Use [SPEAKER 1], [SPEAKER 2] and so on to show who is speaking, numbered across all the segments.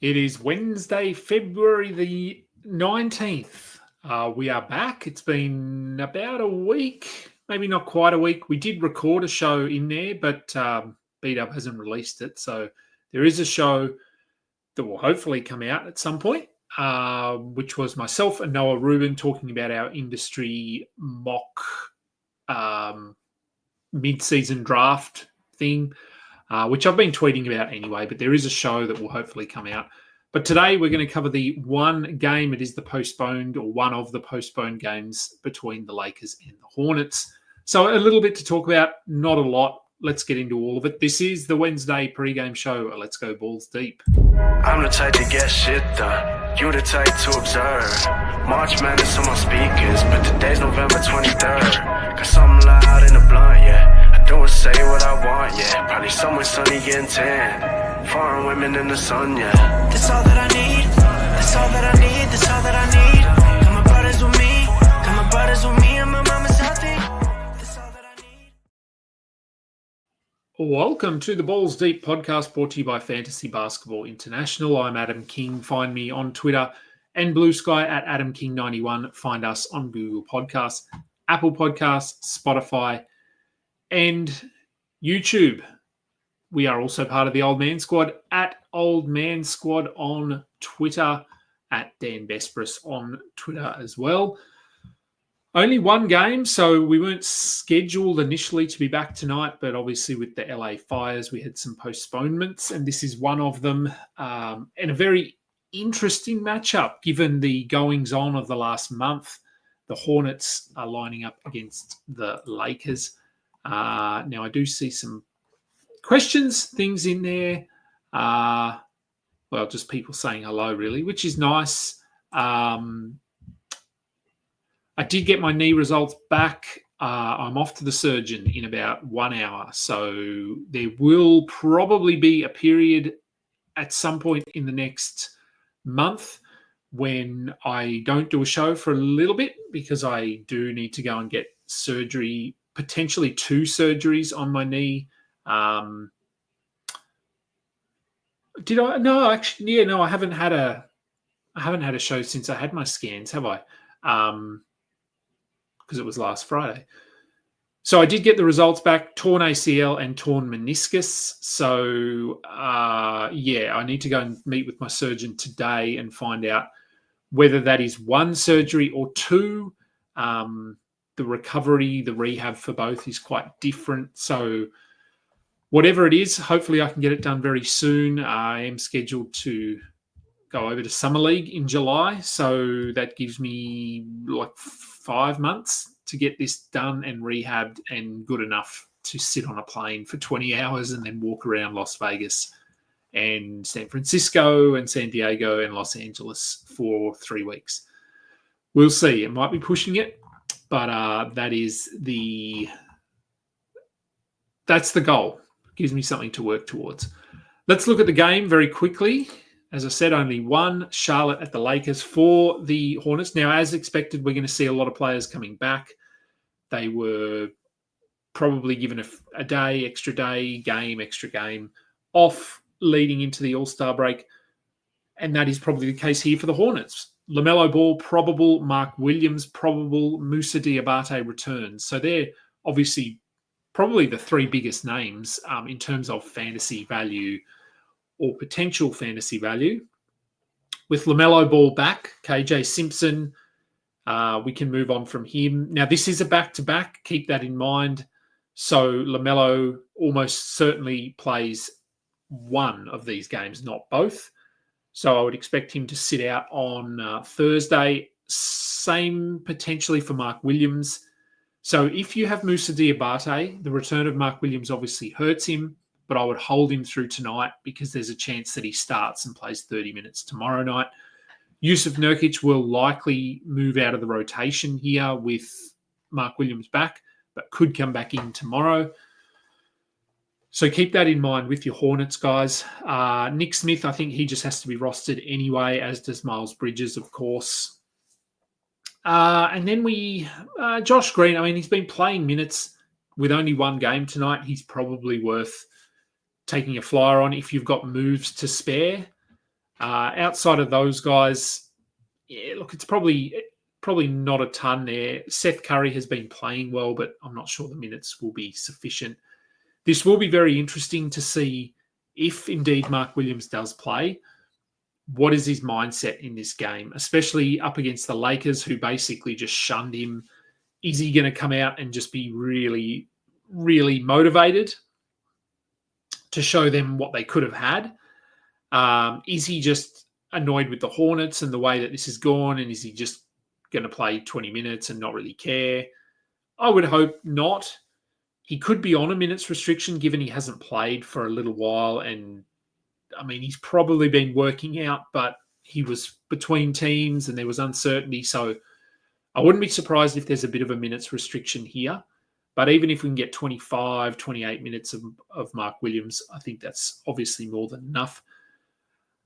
[SPEAKER 1] It is Wednesday, February the 19th. We are back. It's been about a week, maybe not quite a week. We did record a show in there, but B-Dub hasn't released it. So there is a show that will hopefully come out at some point, which was myself and Noah Rubin talking about our industry mock mid-season draft thing. Which I've been tweeting about anyway, but there is a show that will hopefully come out. But today we're going to cover the one game. It is the postponed or one of the postponed games between the Lakers and the Hornets. So a little bit to talk about, not a lot. Let's get into all of it. This is the Wednesday pre-game show. Let's go balls deep.
[SPEAKER 2] I'm the type to get shit done. You the type to observe. March Madness on my speakers, but today's November 23rd. Got something loud in the blunt, yeah. Don't say what I want, yeah. Probably somewhere sunny getting tan. Foreign women in the sun, yeah. That's all that I need. That's all that I need. That's all that I need. Got my brothers with me. Got my brothers with me, and my mama's healthy. That's all that I need.
[SPEAKER 1] Welcome to the Balls Deep podcast brought to you by Fantasy Basketball International. I'm Adam King. Find me on Twitter and Blue Sky at AdamKing91. Find us on Google Podcasts, Apple Podcasts, Spotify, and YouTube. We are also part of the Old Man Squad at Old Man Squad on Twitter, at Dan Besbris on Twitter as well. Only one game, so we weren't scheduled initially to be back tonight, but obviously with the LA fires, we had some postponements, and this is one of them, and a very interesting matchup given the goings-on of the last month. The Hornets are lining up against the Lakers. Now, I do see some questions, things in there. Just people saying hello, really, which is nice. I did get my knee results back. I'm off to the surgeon in about 1 hour. So there will probably be a period at some point in the next month when I don't do a show for a little bit because I do need to go and get surgery, potentially 2 surgeries on my knee. I haven't had a show since I had my scans, have I? Because it was last Friday. So I did get the results back, torn ACL and torn meniscus. So I need to go and meet with my surgeon today and find out whether that is 1 surgery or 2. The recovery, the rehab for both is quite different. So whatever it is, hopefully I can get it done very soon. I am scheduled to go over to Summer League in July. So that gives me like 5 months to get this done and rehabbed and good enough to sit on a plane for 20 hours and then walk around Las Vegas and San Francisco and San Diego and Los Angeles for 3 weeks. We'll see. It might be pushing it. But that's the goal. Gives me something to work towards. Let's look at the game very quickly. As I said, only one, Charlotte at the Lakers for the Hornets. Now, as expected, we're going to see a lot of players coming back. They were probably given a day, extra game off leading into the All-Star break. And that is probably the case here for the Hornets. LaMelo Ball, probable. Mark Williams, probable. Moussa Diabate returns. So they're obviously probably the 3 biggest names in terms of fantasy value or potential fantasy value. With LaMelo Ball back, KJ Simpson, we can move on from him. Now, this is a back-to-back. Keep that in mind. So LaMelo almost certainly plays one of these games, not both. So I would expect him to sit out on Thursday. Same potentially for Mark Williams. So if you have Moussa Diabate, the return of Mark Williams obviously hurts him, but I would hold him through tonight because there's a chance that he starts and plays 30 minutes tomorrow night. Yusuf Nurkic will likely move out of the rotation here with Mark Williams back, but could come back in tomorrow. So keep that in mind with your Hornets, guys. Nick Smith, I think he just has to be rostered anyway, as does Miles Bridges, of course. And then Josh Green, I mean, he's been playing minutes with only one game tonight. He's probably worth taking a flyer on if you've got moves to spare. Outside of those guys, yeah, look, it's probably not a ton there. Seth Curry has been playing well, but I'm not sure the minutes will be sufficient. This will be very interesting to see if indeed Mark Williams does play. What is his mindset in this game, especially up against the Lakers, who basically just shunned him? Is he going to come out and just be really, really motivated to show them what they could have had? Is he just annoyed with the Hornets and the way that this has gone? And is he just going to play 20 minutes and not really care? I would hope not. He could be on a minutes restriction given he hasn't played for a little while. And I mean, he's probably been working out, but he was between teams and there was uncertainty. So I wouldn't be surprised if there's a bit of a minutes restriction here. But even if we can get 25, 28 minutes of Mark Williams, I think that's obviously more than enough.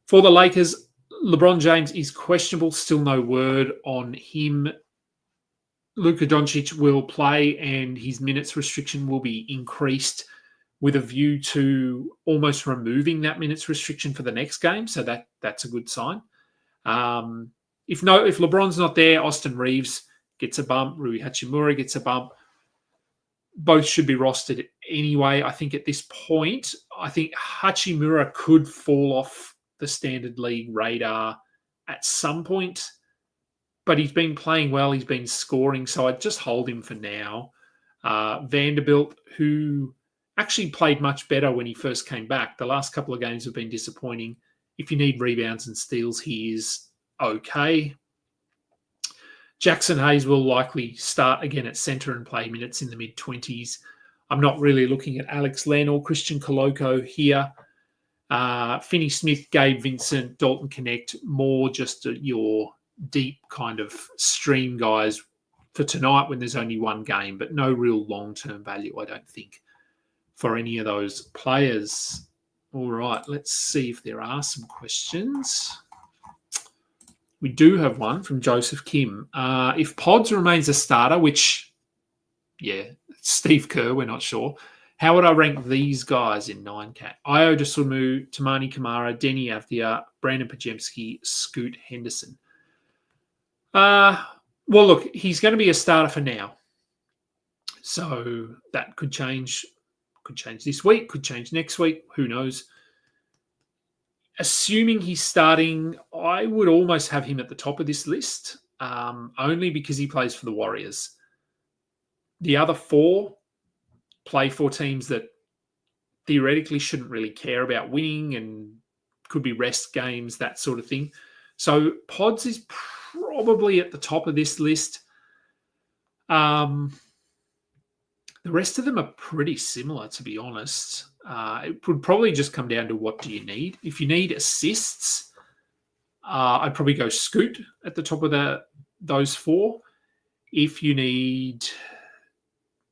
[SPEAKER 1] For the Lakers, LeBron James is questionable. Still no word on him. Luka Doncic will play and his minutes restriction will be increased with a view to almost removing that minutes restriction for the next game. So that's a good sign. If LeBron's not there, Austin Reeves gets a bump. Rui Hachimura gets a bump. Both should be rostered anyway. I think at this point, I think Hachimura could fall off the standard league radar at some point, but he's been playing well. He's been scoring, so I'd just hold him for now. Vanderbilt, who actually played much better when he first came back. The last couple of games have been disappointing. If you need rebounds and steals, he is okay. Jackson Hayes will likely start again at centre and play minutes in the mid-20s. I'm not really looking at Alex Len or Christian Koloko here. Finney Smith, Gabe Vincent, Dalton Connect, more just your deep kind of stream guys for tonight when there's only one game, but no real long-term value, I don't think, for any of those players. All right, let's see if there are some questions. We do have one from Joseph Kim. If Pods remains a starter, which, yeah, Steve Kerr, we're not sure, how would I rank these guys in 9K? Io DeSumo, Tamani Kamara, Denny Avdia, Brandon Pajemski, Scoot Henderson. Well, look, he's going to be a starter for now. So that could change. Could change this week, could change next week. Who knows? Assuming he's starting, I would almost have him at the top of this list, only because he plays for the Warriors. The other four play for teams that theoretically shouldn't really care about winning and could be rest games, that sort of thing. So Pods is probably at the top of this list. The rest of them are pretty similar, to be honest. It would probably just come down to what do you need. If you need assists, I'd probably go Scoot at the top of those four. If you need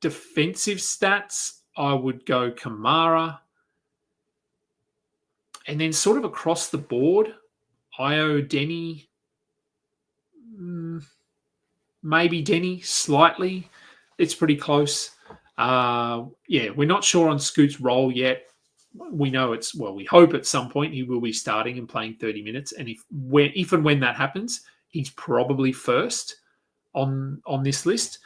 [SPEAKER 1] defensive stats, I would go Kamara. And then sort of across the board, Io, Denny, maybe Denny slightly. It's pretty close. We're not sure on Scoot's role yet. We know we hope at some point he will be starting and playing 30 minutes. And if and when that happens, he's probably first on this list,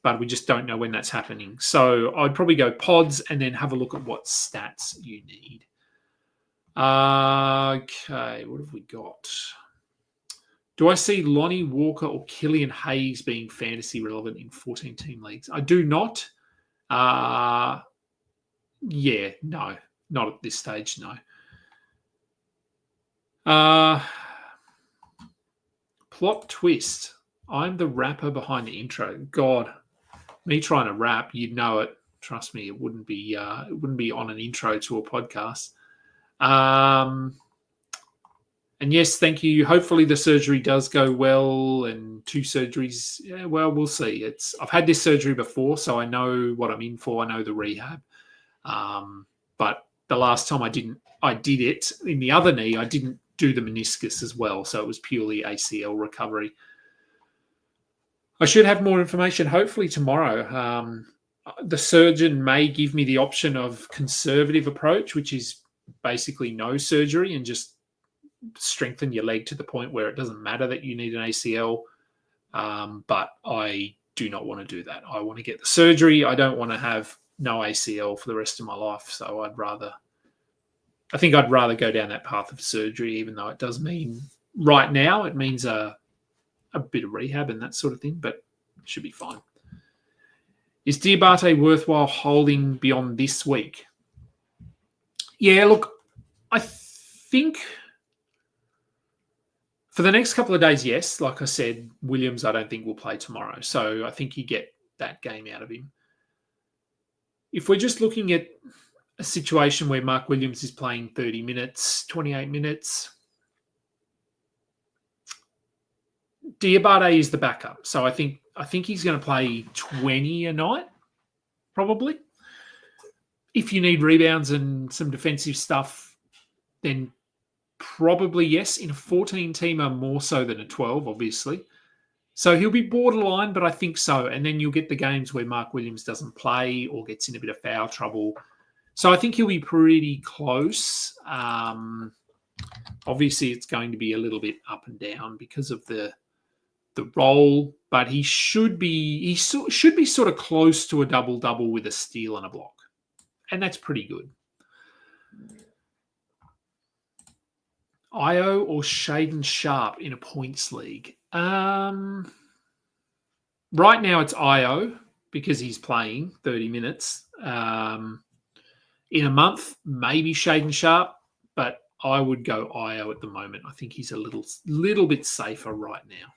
[SPEAKER 1] but we just don't know when that's happening. So I'd probably go Pods and then have a look at what stats you need. Okay, what have we got? Do I see Lonnie Walker or Killian Hayes being fantasy relevant in 14-team leagues? I do not. No, not at this stage, no. Plot twist. I'm the rapper behind the intro. God, me trying to rap, you'd know it. Trust me, it wouldn't be on an intro to a podcast. And yes, thank you. Hopefully the surgery does go well, and 2 surgeries. Yeah, well, we'll see. I've had this surgery before, so I know what I'm in for. I know the rehab. But the last time I did it in the other knee, I didn't do the meniscus as well. So it was purely ACL recovery. I should have more information hopefully tomorrow. The surgeon may give me the option of conservative approach, which is basically no surgery and just strengthen your leg to the point where it doesn't matter that you need an ACL. But I do not want to do that. I want to get the surgery. I don't want to have no ACL for the rest of my life. So I think I'd rather go down that path of surgery, even though it does mean right now it means a bit of rehab and that sort of thing, but it should be fine. Is Diabate worthwhile holding beyond this week? Yeah, look, I think for the next couple of days, yes. Like I said, Williams, I don't think will play tomorrow. So I think you get that game out of him. If we're just looking at a situation where Mark Williams is playing 30 minutes, 28 minutes, Diabate is the backup. So I think he's going to play 20 a night, probably. If you need rebounds and some defensive stuff, then probably yes. In a 14-teamer, more so than a 12, obviously. So he'll be borderline, but I think so. And then you'll get the games where Mark Williams doesn't play or gets in a bit of foul trouble. So I think he'll be pretty close. Obviously, it's going to be a little bit up and down because of the role, but he should be sort of close to a double-double with a steal and a block. And that's pretty good. Io or Shaden Sharp in a points league? Right now it's Io because he's playing 30 minutes. In a month, maybe Shaden Sharp, but I would go Io at the moment. I think he's a little bit safer right now.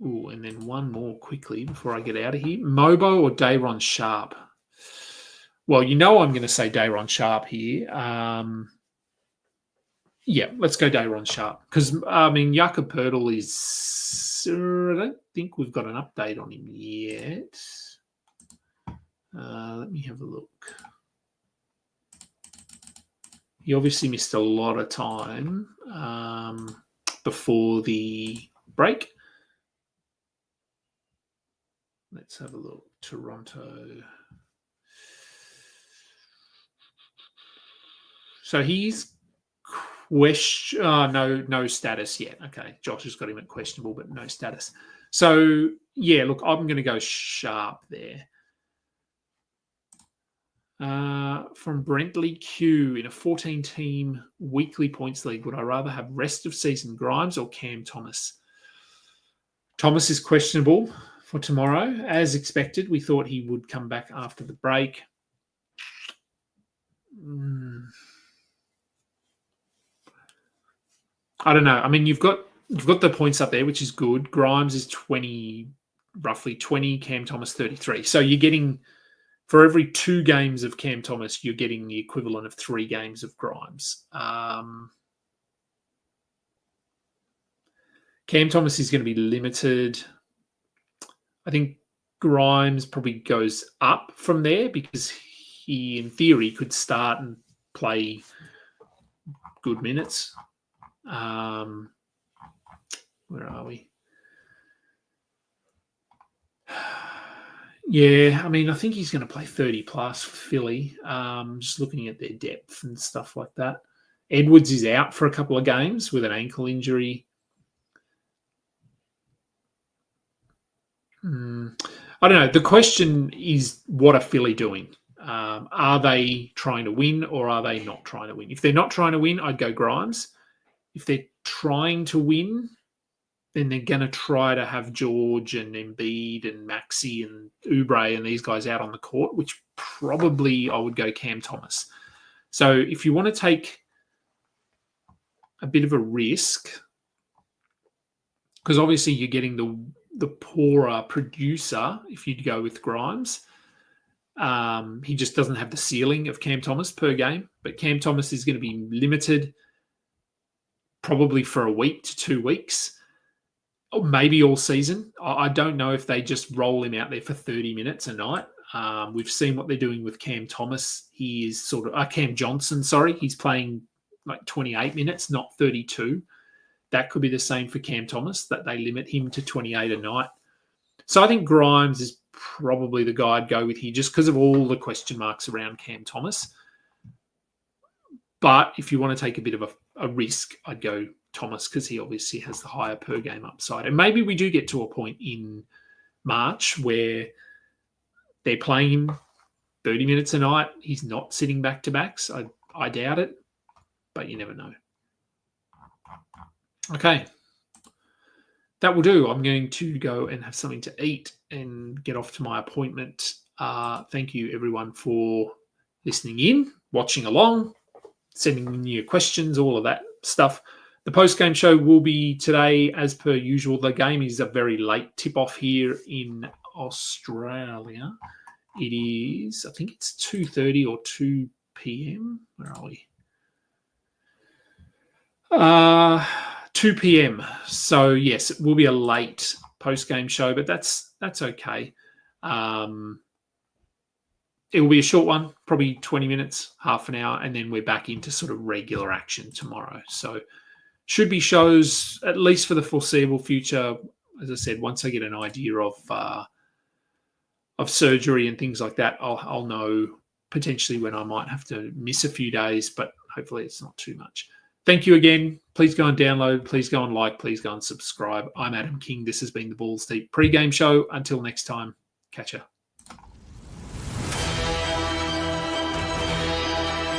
[SPEAKER 1] Ooh, and then one more quickly before I get out of here. Mobo or Dayron Sharp? Well, I'm going to say Dayron Sharp here. Yeah, let's go Dayron Sharp. Because, Jakob Poeltl is... I don't think we've got an update on him yet. Let me have a look. He obviously missed a lot of time before the break. Let's have a look. Toronto. So he's no status yet. Okay, Josh has got him at questionable, but no status. So, yeah, look, I'm going to go Sharp there. From Brentley Q, in a 14-team weekly points league, would I rather have rest of season Grimes or Cam Thomas? Thomas is questionable for tomorrow. As expected, we thought he would come back after the break. I don't know. You've got the points up there, which is good. Grimes is roughly 20, Cam Thomas 33. So you're getting, for every 2 games of Cam Thomas, you're getting the equivalent of 3 games of Grimes. Cam Thomas is going to be limited. I think Grimes probably goes up from there because he, in theory, could start and play good minutes. Where are we? Yeah, I think he's going to play 30 plus for Philly. Just looking at their depth and stuff like that. Edwards is out for a couple of games with an ankle injury. I don't know. The question is, what are Philly doing? Are they trying to win or are they not trying to win? If they're not trying to win, I'd go Grimes. If they're trying to win, then they're going to try to have George and Embiid and Maxey and Oubre and these guys out on the court, which probably I would go Cam Thomas. So if you want to take a bit of a risk, because obviously you're getting the poorer producer if you'd go with Grimes. He just doesn't have the ceiling of Cam Thomas per game, but Cam Thomas is going to be limited probably for a week to 2 weeks, or maybe all season. I don't know if they just roll him out there for 30 minutes a night. We've seen what they're doing with Cam Thomas. He is Cam Johnson, he's playing like 28 minutes, not 32. That could be the same for Cam Thomas, that they limit him to 28 a night. So I think Grimes is probably the guy I'd go with here just because of all the question marks around Cam Thomas. But if you want to take a bit of a risk, I'd go Thomas because he obviously has the higher per game upside. And maybe we do get to a point in March where they're playing him 30 minutes a night. He's not sitting back-to-backs. I doubt it, but you never know. Okay. That will do. I'm going to go and have something to eat and get off to my appointment. Thank you, everyone, for listening in, watching along, sending in your questions, all of that stuff. The post-game show will be today, as per usual. The game is a very late tip-off here in Australia. It is, I think it's 2:30 or 2 p.m. Where are we? 2 p.m. So, yes, it will be a late post-game show, but that's okay. It will be a short one, probably 20 minutes, half an hour, and then we're back into sort of regular action tomorrow. So should be shows, at least for the foreseeable future. As I said, once I get an idea of surgery and things like that, I'll know potentially when I might have to miss a few days, but hopefully it's not too much. Thank you again. Please go and download. Please go and like. Please go and subscribe. I'm Adam King. This has been the Balls Deep pre-game show. Until next time, catch ya.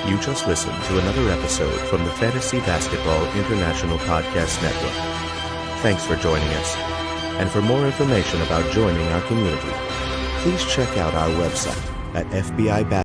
[SPEAKER 3] You just listened to another episode from the Fantasy Basketball International Podcast Network. Thanks for joining us. And for more information about joining our community, please check out our website at FBI